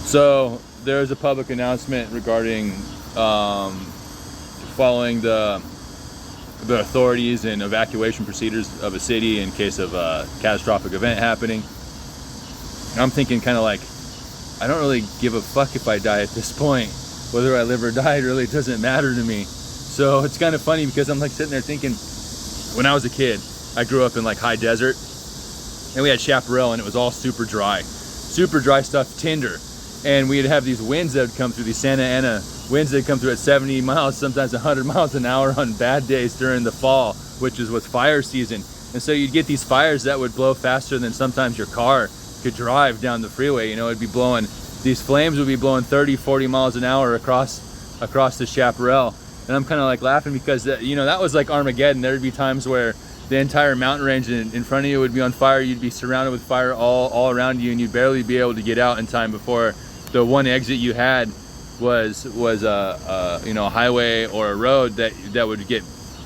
So there's a public announcement regarding following the authorities and evacuation procedures of a city in case of a catastrophic event happening. And I'm thinking kind of like, I don't really give a fuck if I die at this point. Whether I live or die, it really doesn't matter to me. So it's kind of funny because I'm like sitting there thinking, when I was a kid, I grew up in like high desert, and we had chaparral, and it was all super dry stuff, tinder. And we'd have these winds that would come through, these Santa Ana winds that come through at 70 miles, sometimes 100 miles an hour on bad days during the fall, which was fire season. And so you'd get these fires that would blow faster than sometimes your car could drive down the freeway. You know, it'd be blowing, these flames would be blowing 30, 40 miles an hour across the chaparral. And I'm kind of like laughing because that, you know, that was like Armageddon. There'd be times where the entire mountain range in front of you would be on fire. You'd be surrounded with fire all around you, and you'd barely be able to get out in time before the one exit you had was a you know, a highway or a road that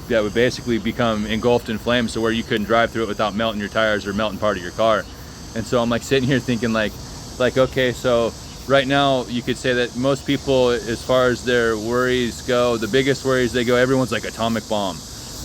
would basically become engulfed in flames, so where you couldn't drive through it without melting your tires or melting part of your car. And so I'm like sitting here thinking like okay, so right now you could say that most people, as far as their worries go, the biggest worries they go, everyone's like atomic bomb,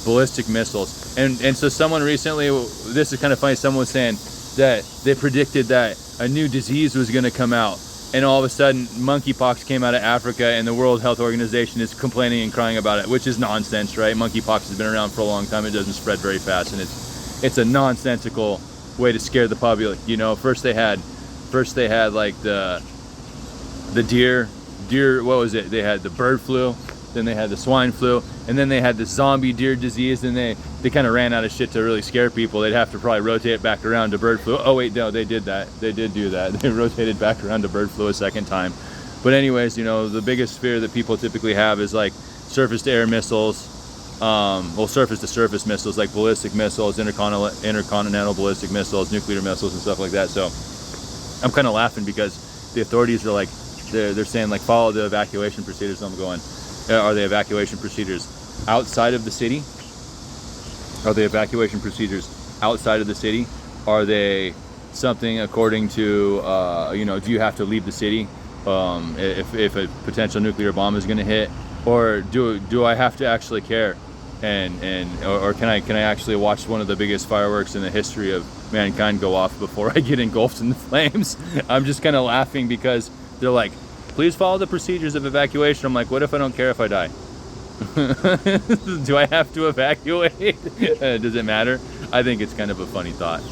ballistic missiles. And so someone recently, this is kind of funny, someone was saying that they predicted that a new disease was going to come out, and all of a sudden monkeypox came out of Africa, and the World Health Organization is complaining and crying about it, which is nonsense, right? Monkeypox has been around for a long time. It doesn't spread very fast, and it's a nonsensical way to scare the public. You know, first they had like the deer, what was it? They had the bird flu, then they had the swine flu, and then they had the zombie deer disease, and they kind of ran out of shit to really scare people. They'd have to probably rotate it back around to bird flu. Oh wait, no, they did that. They did do that. They rotated back around to bird flu a second time. But anyways, you know, the biggest fear that people typically have is like surface-to-air missiles, well, surface-to-surface missiles like ballistic missiles, intercontinental ballistic missiles, nuclear missiles, and stuff like that. So I'm kind of laughing because the authorities are like, they're saying like, follow the evacuation procedures. I'm going, are the evacuation procedures outside of the city? Are the evacuation procedures outside of the city? Are they something according to, you know, do you have to leave the city if a potential nuclear bomb is going to hit? Or do I have to actually care? Or can I actually watch one of the biggest fireworks in the history of mankind go off before I get engulfed in the flames? I'm just kind of laughing because they're like, please follow the procedures of evacuation. I'm like, what if I don't care if I die? Do I have to evacuate? Does it matter? I think it's kind of a funny thought.